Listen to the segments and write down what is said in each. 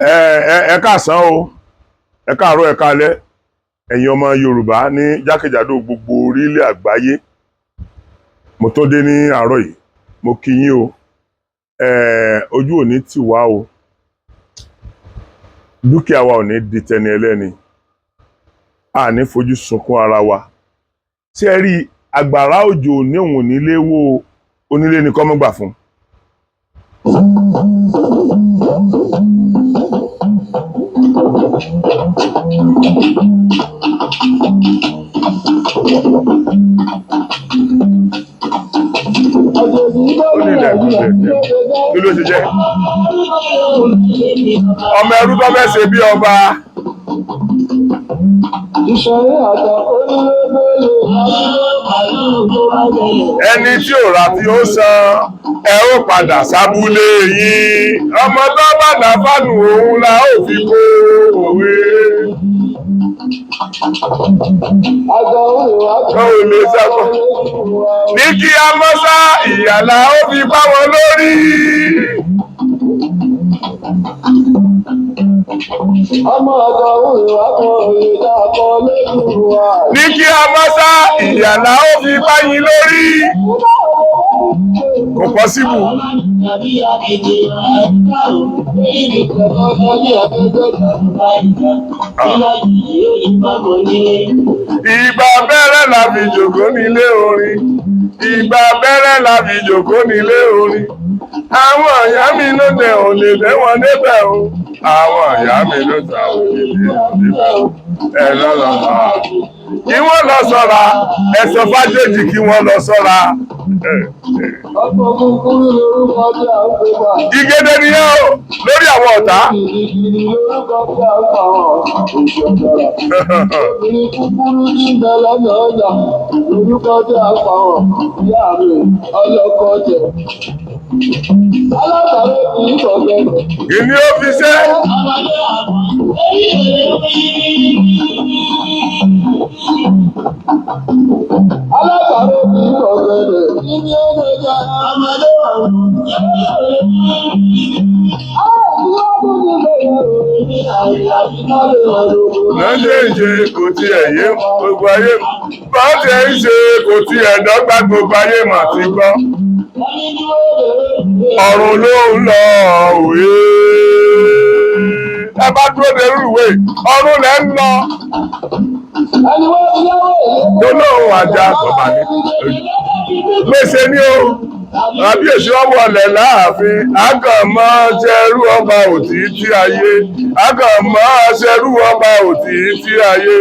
ẹ káàsán o, ẹ káàárọ̀, ẹ káalẹ́ ẹ̀yin ọmọ Yorùbá ní jákèjádò gbogbo orílẹ̀ àgbáyé. Mo tó dé ní àárọ̀ yìí, mo kí yín o. Ojú ò ní tì wá o, dúkìá wa ò ní di tẹni ẹlẹ́ni, a ní fojú sunkún ara wa. Ṣé ẹ rí àgbàrá òjò ní òun nílé wó onílé ní kọ́ mọ́ gbà fún. Kí ló ṣe jẹ́? Ọmọ ẹrú tó fẹ́ ṣe bí ọba. Ẹni tí ò rà tí ó san, ẹ ó padà sábúlé yín. Ọmọ tó bá dà fánù òun la ó fi kó òwe. Ní kí a mọ́ sá ìyàlá ó fi bá wọn lórí. Ní kí a mọ́ sá ìyàlá ó fi bá yín lórí. Kò pọ́síbù. Ìgbà bẹ́rẹ̀ la fi jòkó nílé orin. Ìgbà bẹ́rẹ̀ la fi jòkó nílé orin. Àwọn ìyá mi ló dẹ̀ ò lè dẹ́ wọn débẹ̀ o. Àwọn ìyá mi ló dẹ̀ ò lè dẹ́ wọn débẹ̀ o. Ẹ lọ́lọ́ kí wọ́n lọ ṣọ́ra, ẹ sọ fájèjì kí wọ́n lọ ṣọ́ra. Ìgédé ni yẹn o lórí àwọn ọ̀tá. Ìní ó fi ṣe. Lọ́jọ́ ìṣe kò tí ẹ̀ yé gbogbo ayé, bá ṣe ń ṣe kò tí ẹ̀ dọ́gba gbogbo ayé mà ti gbọ́. Ọ̀run ló ń lọ òwe. Ẹ bá dúró de rúwé, ọ̀run lẹ́ ń lọ. Gbólóhùn ajá bàbá ní. Gbèsè ni o, àbíyèsí ọmọ ọ̀lẹ̀ láàfin, àgànmọ́ ṣẹrú ọba òtí tí ayé, àgànmọ́ ṣẹrú ọba òtí tí ayé.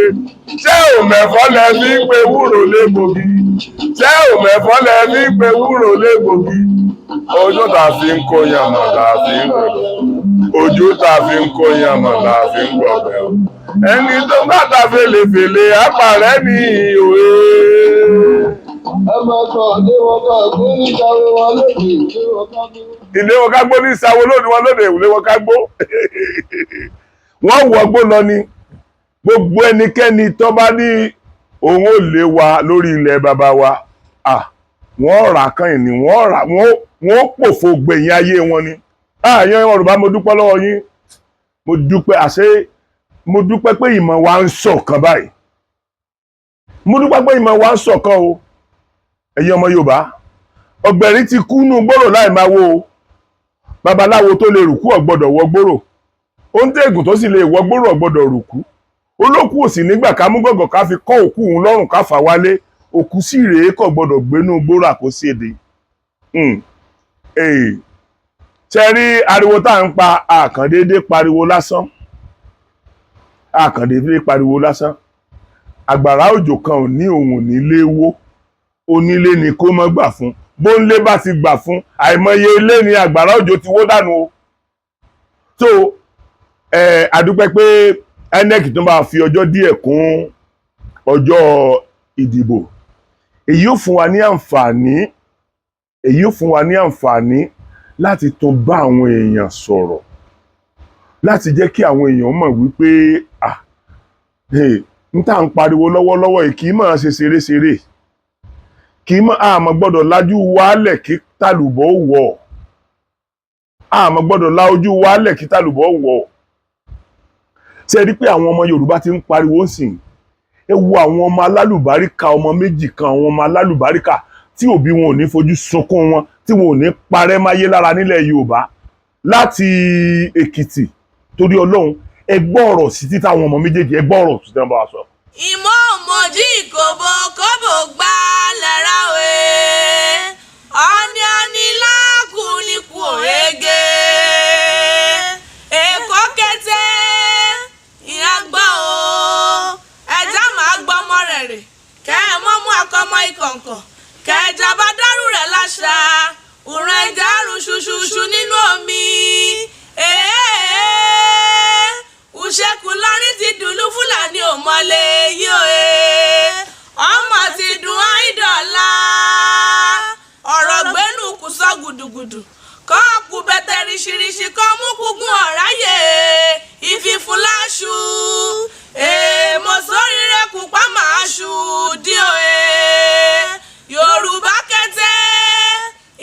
Ṣé òmẹ̀fọ́ lẹ fi ń pe wúrò légbògi? Ṣé òmẹ̀fọ́ lẹ fi ń pe wúrò légbògi? Ojú ta fi ń kó yàmọ̀ la fi ń gbọ̀bẹ̀. Ojú ta fi ń kó yàmọ̀ la fi ń gbọ̀bẹ̀. Ẹni tó bá ta fèlèfèlè àpàrẹ́ ní òwe. Ilé wọn ká gbó ní ìsàwó lónìí wọn lóde ìwúlé wọn ká gbó. Wọ́n wọgbó lọ ni. Gbogbo ẹnikẹ́ni tó bá ní òun ò lé wa lórí ilẹ̀ bàbá wa, wọ́n rà kan ìní, wọ́n pòfo gbẹ̀yìn ayé wọn ni. Àyàn Yorùbá mo dúpẹ́ lọ́wọ́ yín. Mo dúpẹ́ pé ìmọ̀ wa ń ṣọ̀kan báyìí. Mo dúpẹ́ pé ìmọ̀ wa ń ṣọ̀kan o. Ẹ̀yin ọmọ Yorùbá, ọ̀gbẹ̀rì ti kú nú gbòrò láì máa wo o. Babaláwo tó lè rùkú ò gbọ́dọ̀ wọ gbòrò. Oúnjẹ́gùn tó sì lè wọ gbòrò ò gbọ́dọ̀ rùkú. Olókù ò sì nígbà ká mú gọ̀gọ̀ ká fi kọ́ òkú òun lọ́rùn ká fà wálé. Òkú sì rèé kò gbọ́dọ̀ gbénú gbòrò àkóso èdè. Ṣé rí ariwo tá à ń pa àkàndédé pariwo lásán? Àkàndédé pariwo lásán. Àgbàrá òjò kan ò ní òun nílé wó. Onílé ni kó mọ́ gbà fún. Bóńlé bá ti gbà fún, àìmọye ilé ni àgbàrá òjò ti wó dànù o. So àdúpẹ́ pé INEC tó máa fi ọjọ́ díẹ̀ kún ọjọ́ ìdìbò. Èyí ó fún wa ní àǹfààní, láti tún bá àwọn èèyàn sọ̀rọ̀, láti jẹ́ kí àwọn èèyàn mọ̀ wípé n tá ń pariwo lọ́wọ́lọ́wọ́ yìí kì í máa ṣe ṣeré-ṣeré. Kì í máa àmọ́ gbọ́dọ̀ lájú wálẹ̀ kí tàlùbọ̀ wọ̀. Àmọ́ gbọ́dọ̀ la ojú wálẹ̀ kí tàlùbọ̀ wọ̀. ṣe rí pé àwọn ọmọ Yorùbá ti ń pariwo sìn ẹ wo àwọn ọmọ alálùbáríkà ọmọ méjì kan àwọn ọmọ alálùbáríkà tí òbí wọn ò ní fojú sunkún wọn tí wọn ò ní parẹ́ máyé lára nílẹ̀ Yorùbá láti Èkìtì torí Ọlọ́run ẹ gbọ́ ọ̀rọ̀ sí títà àwọn ọmọ méjèèjì ẹ gbọ́ ọ̀rọ̀ sí tẹ́ ń bá wa sọ. ìmọ̀ òmòjì ìkòbò kóbò gbá lára wé ọ̀ní ọ̀ní lákùnìkù òrege èkó kété ìyá gbọ́ o ẹja máa gbọ́ ọmọ rẹ̀ rè kẹ́ ẹ mọ́ mú akọ́mọ ìkọ̀ǹkọ̀ kẹ́ ẹ jàbá dárú rẹ̀ láṣà òrùn ẹja rùn ṣuṣuṣu nínú omi ṣekùn lórí ti dùlú Fúlàní ò mọ́lé yìí o ọmọ ti dùn áìdọ̀la ọ̀rọ̀ gbẹ́nu kù sọ gùdùgùdù kọ́ kù bẹ́tẹ̀ ríṣiríṣi kọ́ mú kúkún ọ̀ráyè ìfìfún láṣù mo sóríire kù pa máa ṣù dí o Yorùbá kẹtẹ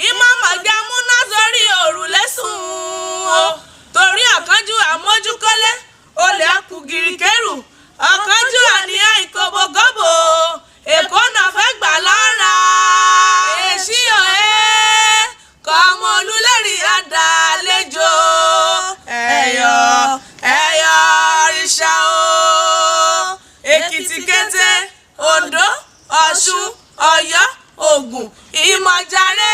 ìmọ̀mọ̀gá múná sórí òrùlé sùn o torí ọ̀kánjú àmójúkọ́lé olè akugiri kẹrù ọ̀kánjú àníyàn ìkòbògòbò èkó náà fẹ́ gbà lọ́ra èsì òye kọ́ ọmọ olúlẹ́rì àdàlejò ẹ̀yọ̀ òrìṣà o Èkìtì kété Oǹdó Ọ̀ṣun Ọ̀yọ́ Ògùn Ìmọ̀jàre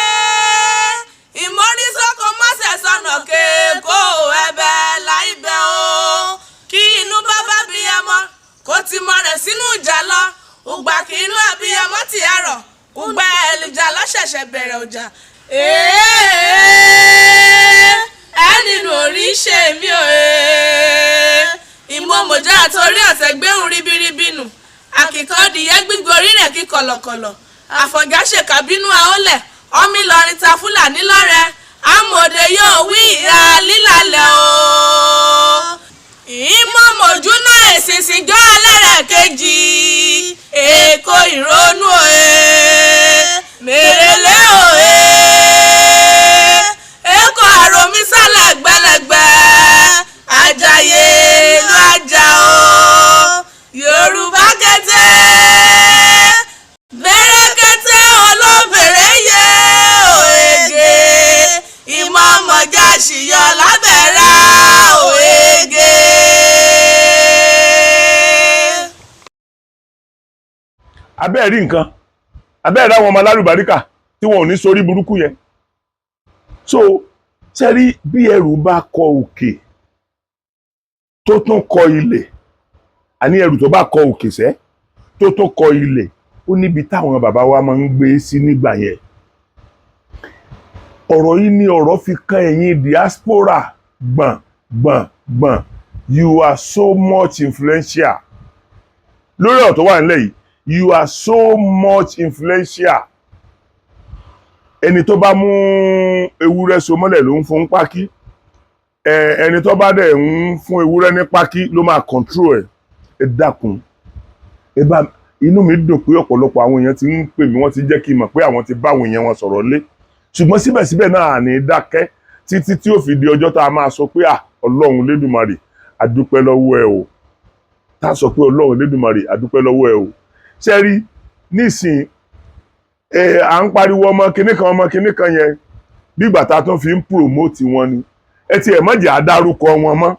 ìmọ̀rísọ́kọ mọ́sẹ̀ sọnà kéèkó ẹ̀bẹ̀ láìbẹ̀ o kí inú bábá bíyamọ kó ti mọ rẹ̀ sínú ìjà lọ ùgbà kí inú àbíyamọ ti àrọ̀ ùgbà ẹlìjà lọ́ṣẹ̀ṣẹ̀ bẹ̀rẹ̀ ọjà. ẹni nù orí ṣe mí o ìmọ̀mọ̀já àtọ́rí ọ̀sẹ̀ gbéhùn ribiribi nù àkìkọ́ dìyẹ́ gbígbó orí rẹ̀ kí kọ̀lọ̀kọ̀lọ̀ àfọ̀gá ṣèkàbínú àólẹ̀ ọmọ Ìlọrin ta Fúlàní lọ́rẹ amòde yóò wí ìhà lílàlẹ̀ o. ìmọ̀ mọ̀jú náà èsìsì jọ́ alẹ́rẹ̀ kejì èkó ìrònú òye mèrèlé òye èkó àròmí sálẹ̀ gbẹlẹgbẹ Àjàyè ló àjà o Yorùbá kẹtẹ bẹ̀rẹ̀kẹtẹ olóbèrè yẹ òye ìmọ̀ ọmọjà ṣìyọ lábẹ́rẹ́ òye. abẹ́ẹ̀rí nǹkan abẹ́ẹ̀rí àwọn ọmọ alálùbáríkà tí wọn ò ní sórí burúkú yẹn so sẹ́rí bí ẹrù bá kọ òkè tó tún kọ ilẹ̀ àní ẹrù tó bá kọ òkè sẹ́ tó tún kọ ilẹ̀ ó níbi táwọn bàbá wa máa ń gbé sí nígbà yẹn ọ̀rọ̀ yìí ni ọ̀rọ̀ fi kan ẹ̀yin diaspora gbọ̀n you are so much influential lórí ọ̀rọ̀ tó wà nílẹ̀ yìí you are so much influential ẹni tó bá mú ewúrẹ́ so mọ́lẹ̀ ló ń fún pákí ẹni tó bá dẹ̀ ń fún ewúrẹ́ ní pákí ló máa control ẹ dákun ẹ bá inú mi dùn pé ọ̀pọ̀lọpọ̀ àwọn èèyàn ti ń pè mí wọ́n ti jẹ́ kí n mọ̀ pé àwọn ti bá àwọn èèyàn wọn sọ̀rọ̀ lé ṣùgbọ́n síbẹ̀síbẹ̀ náà ní dákẹ́ títí tí ó fi di ọjọ́ tá a máa sọ pé Ọlọ́run Lédùmarè àdúpẹ́ lọ́wọ́ ẹ o tá a sọ pé Ọlọ́run Lédùmarè àdúpẹ́ lọ́wọ́ ẹ o ṣe rí nísìn à ń pariwo ọmọ kinní kan yẹn bí ìgbà tá a tún fi ń promote wọn ni ẹ ti ẹ̀ mọ̀jẹ̀ àdárúkọ wọn mọ́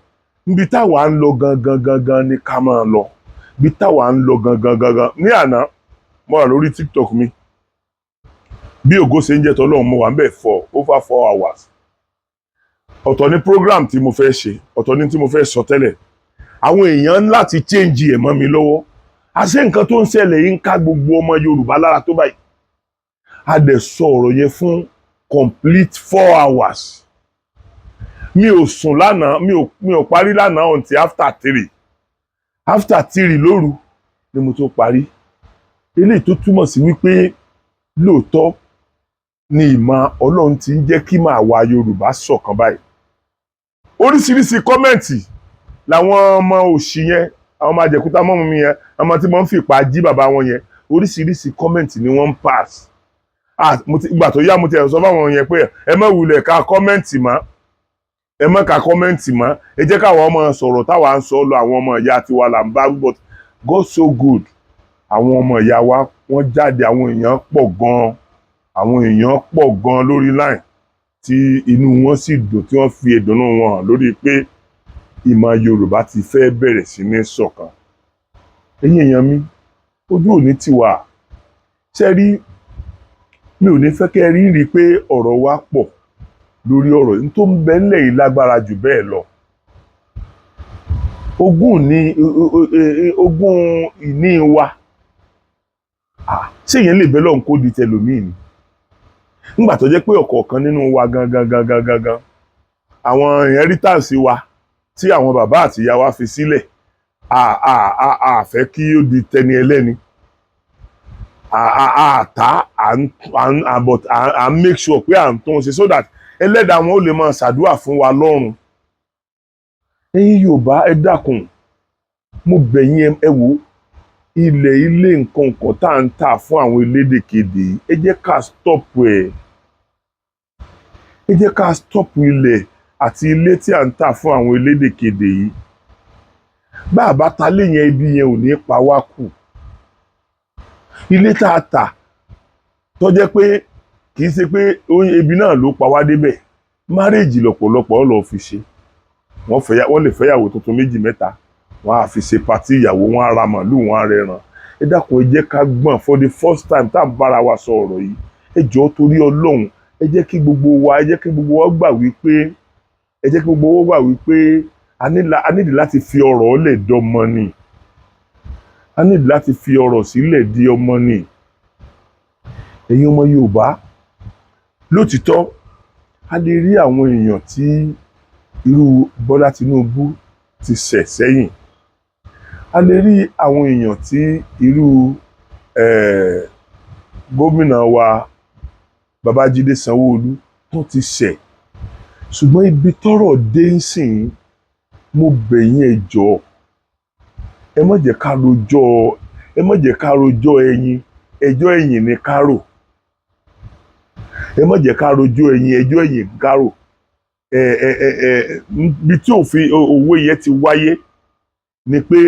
níbi táwa ń lọ gangan ni ká máa lọ bí táwa ń lọ gangan ní àná mo wà lórí TikTok mi bí ògo ṣe ń jẹ́ tọ́lọ́run mo wà ń bẹ̀ for over 4 hours ọ̀tọ̀ ní program tí mo fẹ́ ṣe ọ̀tọ̀ ní tí mo fẹ́ sọ tẹ́lẹ̀ àwọn èèyàn láti change ẹ̀ mọ́ mi lọ́wọ́ àṣé nǹkan tó ń ṣẹlẹ̀ yìí ń ká gbogbo ọmọ Yorùbá lára tó báyìí a dẹ̀ sọ ọ̀rọ̀ yẹn fún complete 4 hours mi ò sùn lánàá mi ò parí lánàá until after 3 lóru ni mo tó parí eléyìí tó túmọ̀ sí wípé lóòótọ́ ni ìmọ̀ Ọlọ́run ti ń jẹ́ kí màá wa Yorùbá ṣọ̀kan báyìí oríṣiríṣi kọ́mẹ̀ntì làwọn ọmọ òṣì yẹn àwọn ọmọ àjẹkúta mọ́mú mi yẹn ọmọ tí mo ń fìpá jí bàbá wọn yẹn oríṣiríṣi kọ́mẹ̀ntì ni wọ́n ń pass ìgbà tó yá mo ti sọ fáwọn yẹn pé ẹ má wulẹ̀ ká kọ́mẹ̀ntì mọ́ ẹ má ka kọ́mẹ́ǹtì mọ́, ẹ jẹ́ káwọn ọmọ sọ̀rọ̀ táwa ń sọ lọ, àwọn ọmọ ìyá tiwa là ń bá, but God so good. Àwọn ọmọ ìyá wa wọ́n jáde, àwọn èèyàn pọ̀ gan lórí line tí inú wọn sì dùn, tí wọ́n fi ìdùnnú wọn hàn lórí pé ìmọ̀ Yorùbá ti fẹ́ bẹ̀rẹ̀ sí ní ṣọ̀kan. Ẹ̀yin èèyàn mi, ojú òní ti wà. Ṣé rí, mi ò ní fẹ́ kẹ́ rí pé ọ̀rọ̀ wa pọ̀ lórí ọ̀rọ̀ yìí tó ń bẹ ńlẹ̀ yìí lágbára jù bẹ́ẹ̀ lọ. Ogún ìní wa, ṣé èèyàn lè bẹ́ lọ́hùn kó di tẹlòmíì ni? Nígbà tó jẹ́ pé ọ̀kọ̀ọ̀kan nínú wa gangan àwọn Heritance wa tí àwọn bàbá àti ìyá wa fi sílẹ̀, a fẹ́ kí ó di tẹni ẹlẹ́ni. À ń make sure pé à ń tún ṣe so that ẹlẹ́dàá wọn ó lè máa ṣàdúrà fún wa lọ́run. Ẹ̀yin Yorùbá, ẹ dákun, mo bẹ̀ yín, ẹ wò ilé nǹkan tá à ń tà fún àwọn elédèkedè, ẹ jẹ́ ká stop ẹ̀. Ẹ jẹ́ ká stop ilẹ̀ àti ilé tí à ń tà fún àwọn elédèkedè yìí. Bá a bá ta lé yẹn, ibi yẹn ò ní pa wá kù. Ilé tá a tà tó jẹ́ pé kì í ṣe pé ebi náà ló pa wá débẹ̀, márèèjì lọ́pọ̀lọpọ̀ lọ fi ṣe. Wọ́n lè fẹ́yàwó tuntun 2 mẹ́ta, wọ́n á fi ṣe patí ìyàwó, wọ́n á ra màálù, wọ́n á rẹran. Ẹ dákun, ẹ jẹ́ ká gbọ́n for the first time tá à ń bára wa sọ ọ̀rọ̀ yìí. Ẹ jọ̀ọ́ torí Ọlọ́run, ẹ jẹ́ kí gbogbo wa gbà wípé a nídìí láti fi ọ̀rọ̀ lẹ̀ dọmọ ni. A nídìí láti fi ọ̀rọ̀ sílẹ̀ di ọmọ ni. Ẹ̀yin ọmọ Yorùbá, lótìtọ́ a lè rí àwọn èèyàn tí irú Bọ́lá Tinubu ti ṣẹ̀ sẹ́yìn. A lè rí àwọn èèyàn tí irú gómìnà wa Babájídé Sanwó-Olú tó ti ṣẹ̀. Ṣùgbọ́n ibi tọ́rọ̀ dé ń sìn, mo bẹ̀ yín, ẹ jọ̀ọ́, ẹ má jẹ́ ká rojọ́ ẹyin, ẹjọ́ ẹ̀yìn ni ká rò. Ẹ má jẹ́ ká rojọ́ ẹyin, ẹjọ́ ẹ̀yìn ká rò. Bí tí òwe yẹn ti wáyé ni pé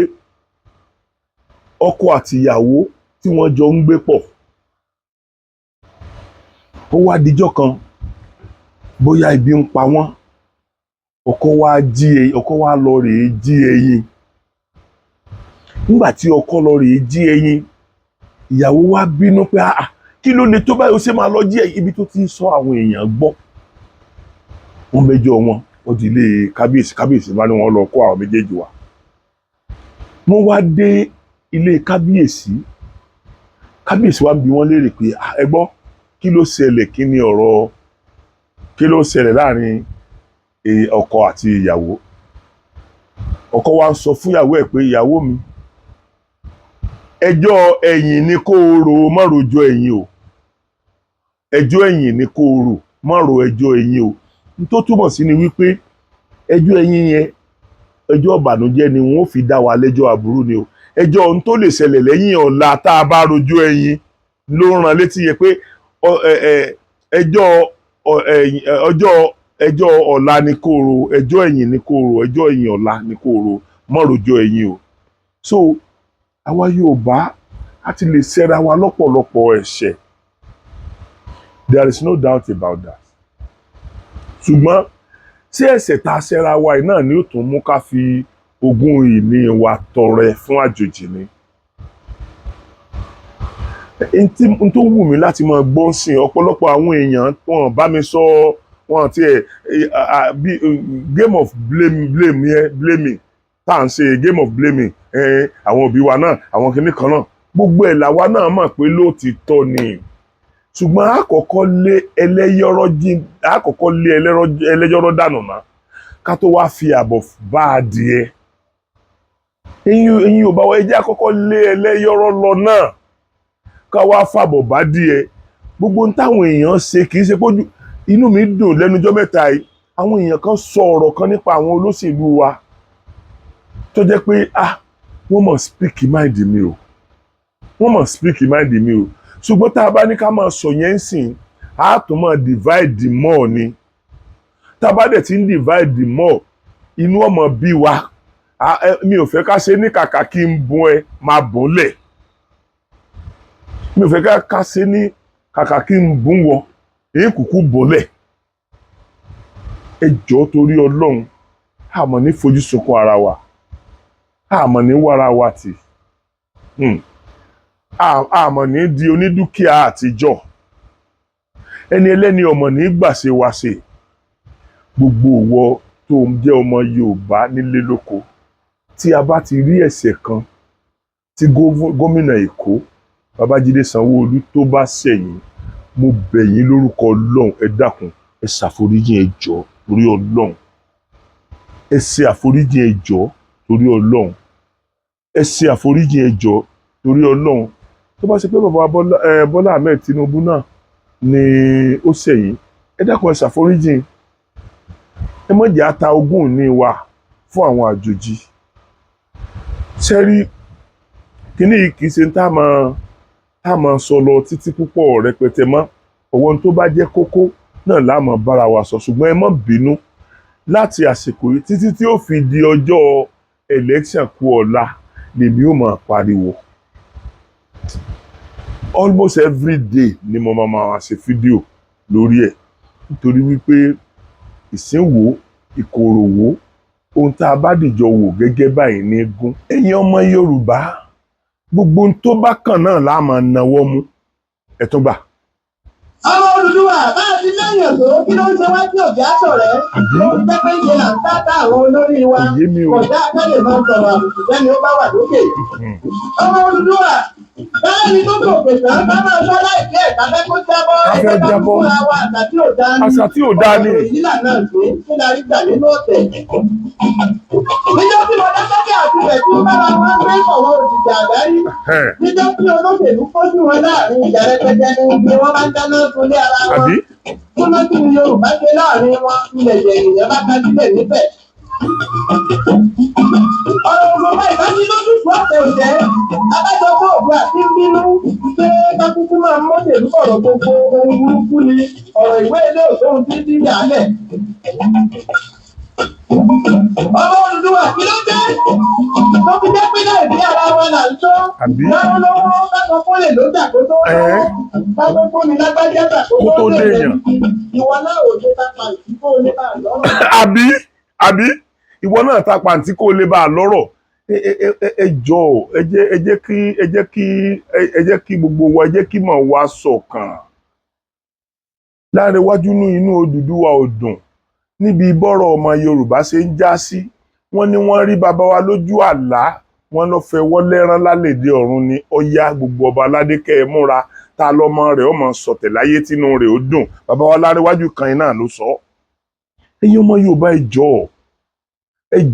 ọkọ àti ìyàwó tí wọ́n jọ ń gbé pọ̀, ó wá dijọ́ kan, bóyá ibi ń pa wọ́n, ọkọ wá lọ rèé jí ẹyin. Nígbà tí ọkọ lọ rèé jí ẹyin, ìyàwó wá bínú pé kí ló lè tó báyìí, ó ṣe máa lọ jí ẹyin. Ibi tó ti ń sọ àwọn èèyàn gbọ́, wọ́n mẹ́jọ wọ́n di ilé kábíyèsí bá ní wọ́n lọ kó àwọn méjèèjì wá. Wọ́n wá dé ilé kábíyèsí wá bi wọ́n léèrè pé ẹ gbọ́, kí ló ṣẹlẹ̀, kí ló ṣẹlẹ̀ láàrin ọkọ àti ìyàwó. Ọkọ wa ń sọ fún ìyàwó ẹ̀ pé, ìyàwó mi, ẹjọ́ ẹ̀yìn ni kó o rò, má rojọ́ ẹ̀yìn o. Ẹjọ́ ẹ̀yìn ni kó o rò, má ro ẹjọ́ ẹ̀yìn o. N tó túmọ̀ sí ni wípé ẹjọ́ ẹ̀yìn yẹn, ẹjọ́ ìbànújẹ́ ni wọ́n fi dá wa lẹ́jọ́ aburú ni o. Ẹjọ́ ohun tó lè ṣẹlẹ̀ lẹ́yìn ọ̀la tá a bá rojọ́ ẹ̀yìn ló rán létí yẹn pé ẹjọ́ ọ̀la ni kó o rò, ẹjọ́ ẹ̀yìn ni kó o rò, ẹjọ́ ẹ̀yìn ọ̀la ni kó o rò, má rojọ́ ẹ̀yìn o. So àwa Yorùbá a ti lè ṣẹra wa lọ́pọ̀lọpọ̀ ẹ̀ṣẹ̀, there is no doubt about that. Ṣùgbọ́n tí ẹ̀ṣẹ̀ tá a ṣẹra wa yìí náà ni ó tún mú ká fi ogún ìní wa tọrẹ fún àjòjì ni. N tó wù mí láti máa gbọ́ sí ọ̀pọ̀lọpọ̀ àwọn èèyàn, wọn bá mi sọ, wọn ti game of blaming tá à ń ṣe, game of blaming àwọn òbí wa náà, àwọn kinní kan náà, gbogbo ẹ̀ làwa náà mọ̀ pé lóòtítọ́ ni. Ṣùgbọ́n àkọ́kọ́ lé ẹlẹ́yọ̀rọ̀ dànù náà ká tó wá fi àbọ̀ bá adìẹ. Ẹ̀yin ò bá wọ, ẹ jẹ́ àkọ́kọ́ lé ẹlẹ́yọ̀rọ̀ lọ náà ká wá fàbọ̀ bá díẹ̀. Gbogbo ń táwọn èèyàn ṣe kì í ṣe pójú. Inú mi dùn lẹ́nujọ́ mẹ́ta yìí, àwọn èèyàn kan sọ ọ̀rọ̀ kan nípa àwọn olóṣèlú wa tó jẹ́ pé wọ́n mọ̀ speak mind mi o. Wọ́n mọ̀ speak mind mi o. Ṣùgbọ́n tá a bá ní ká máa sọ yẹn sìn, a tún máa divide more ni. tá bá dẹ̀ ti ń divide more inú ọmọ bí wa mi ò fẹ́ ká ṣe ní kàkà kí n bùn ẹ máa bùn lẹ̀ mi ò fẹ́ ká ṣe ní kàkà kí n bùn wọ èyí kúkú bùn lẹ̀ ẹ jọ̀ọ́ torí Ọlọ́run àmọ́ ní fojú sunkún ara wa àmọ́ ní wàrà wa tì àmọ́ ní di onídúkìá àtijọ́ ẹni ẹlẹ́ni ọmọ ní gbàṣe wa ṣe gbogbo ìwọ tó ń jẹ́ ọmọ Yorùbá nílé lóko tí a bá ti rí ẹ̀ṣẹ̀ kan tí gómìnà Èkó Babájídé Sanwó-Olú tó bá ṣẹ̀yìn mo bẹ̀ yín lórúkọ Ọlọ́run ẹ dákun ẹ ṣàforíjì ẹ jọ̀ọ́ torí Ọlọ́run ẹ ṣe àforíjì ẹ jọ̀ọ́ torí Ọlọ́run ẹ ṣe àforíjì ẹ jọ̀ọ́ torí Ọlọ́run tó bá ṣe pé bàbá Bọ́lá Ahmed Tinubu náà ni ó ṣẹ̀yìn ẹ dákun ẹ ṣàforíjì ẹ má jẹ́ ata ogún ní wa fún àwọn àjòjì ṣẹ́rí kíní yìí kìí ṣe tá a máa sọ lọ títí púpọ̀ rẹpẹtẹ mọ́ ọ̀wọ́n tó bá jẹ́ kókó náà la máa bára wa sọ ṣùgbọ́n ẹ má bínú láti àsìkò yìí títí tí ó fi di ọjọ́ election kù ọ̀la lèmi ó máa pariwo almost every day ni mo máa ṣe fídíò lórí ẹ̀ nítorí wípé ìsínwó ìkòròwó ohun tá a bá dìjọ wò gẹ́gẹ́ báyìí ní gún ẹ̀yin ọmọ Yorùbá gbogbo ohun tó bá kàn náà la máa nawọ́ mú ẹ tó gbà. Ọmọ Olúwa bá a ti lẹ́yìn ọ̀dọ́ kí ló ń ṣe wá tí òjá sọ̀rẹ́ ló ń jẹ́ pé ìṣe là ń sáta àwọn olórí wa kọjá akẹ́lẹ̀ máa ń sọ̀rọ̀ àbùkù bẹ́ni ó bá wà lókè. Ọmọ Olúwa báyìí tó kò pèsè àwọn bá máa sọ láìpẹ́ ẹ̀ka fẹ́ kó jábọ́ ẹgbẹ́ bá fúnra wa àṣà tí ò dá ní ọ̀rọ̀ ìyílà náà gbé kí la rí gbà nínú ọ̀tẹ̀. Níjọ́ tí mo dákẹ́kẹ́ àtúbẹ̀ tí ó bára wọn gbé ọ̀wọ́ òjìjà àgbáyé níjọ́ tí olóṣèlú fojú wọn láàrin ìjà rẹpẹtẹ ni wọ́n máa ń dáná sunlé ara wọn. Kúnlọ́ tí ni Yorùbá ṣe láàrin wọn ilẹ̀ ìyẹn bá kájílẹ̀ níbẹ̀. Ọ̀rọ̀ òṣùpá ìbánilójú fún ọ̀tẹ̀ òjẹ́ abájọ fún òbu àti bínú pé kákúkú máa mọ́tẹ̀lú ọ̀rọ̀ gbogbo ohun burúkú ni ọ̀rọ̀ ìwé ilé òṣòwò tí ń yàálẹ̀. Ọmọ Olúwa kí ló dé? Tó fi jẹ́ pé náà ìdí ara wọn là ń tó. Láwọn lọ́wọ́ kákan fún lè ló dàkó tó lọ́wọ́. Kákan fún mi lágbájá dàkó tó lè rẹ̀. Ìwọ náà ò lè ta pàǹtí kó lè bá a lọ́rọ̀. Àbí ìwọ náà ta pàǹtí kó lè bá a lọ́rọ̀. Ẹ jọ̀ọ́ ẹ jẹ́ kí gbogbo wa ẹ jẹ́ kí mọ̀ wá ṣọ̀kan. Láàrin iwájú inú Odùduwà ò dùn. Níbi bọ́rọ̀ ọmọ Yorùbá ṣe ń já sí wọ́n ní wọ́n rí bàbá wa lójú àlá wọ́n lọ fẹ́ wọ́lẹ́rán lálẹ́dẹ̀ ọ̀run ni ọya gbogbo ọba aládé kẹ́ ẹ múra ta lọ́mọ rẹ̀ ọmọ sọ̀tẹ̀ láyé tínú rẹ̀ ó dùn bàbá wa láríwájú kan iná ló sọ. ẹ̀yin ọmọ Yorùbá ẹ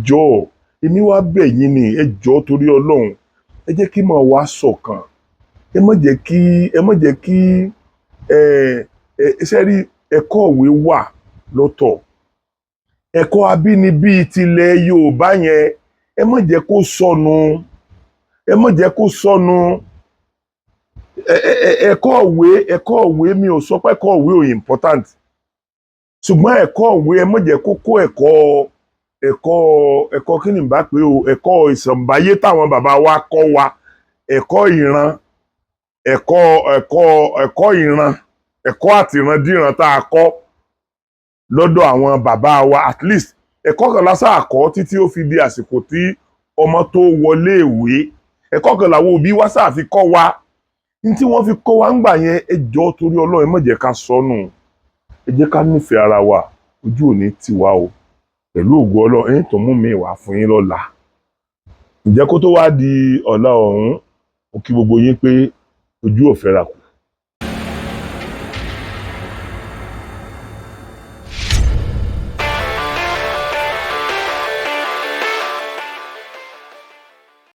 jọ̀ọ́ èmi wá bẹ̀ yín ni ẹ jọ̀ọ́ torí Ọlọ́run ẹ jẹ́ kí mọ̀ wá ṣọ̀kan ẹ má jẹ́ kí ṣe rí ẹ̀kọ́ òwe wà lọ́tọ̀ ẹ̀kọ́ abínibí tilẹ̀ Yorùbá yẹn ẹ má jẹ́ kó sọnù ẹ̀kọ́ òwe mi ò sọ pé ẹ̀kọ́ òwe ò important ṣùgbọ́n ẹ̀kọ́ òwe ẹ má jẹ́ kó kó ẹ̀kọ́ kí ni bá pé o ẹ̀kọ́ ìṣẹ̀ǹbáyé táwọn bàbá wa kọ́ wa ẹ̀kọ́ ìran ẹ̀kọ́ àtìrandíran tá a kọ́ lọ́dọ̀ àwọn bàbá wa at least ẹ̀kọ́ kan lásán àkọ́ títí ó fi di àsìkò tí ọmọ tó wọlé ìwé ẹ̀kọ́ kan làwọn òbí wa sáà fi kọ́ wa ní tí wọ́n fi kọ́ wa ń gbà yẹn ẹ jọ̀ọ́ torí Ọlọ́run ẹ má jẹ́ ká sọnù ẹ jẹ́ ká nífẹ̀ẹ́ ara wa ojú ò ní tì wá o pẹ̀lú ògo Ọlọ́run ẹ̀yìn tó mú mi wá fún yín lọ́la ǹjẹ́ kó tó wá di ọ̀la ọ̀hún ó kí gbogbo yín pé ojú ò fẹ́ra kù.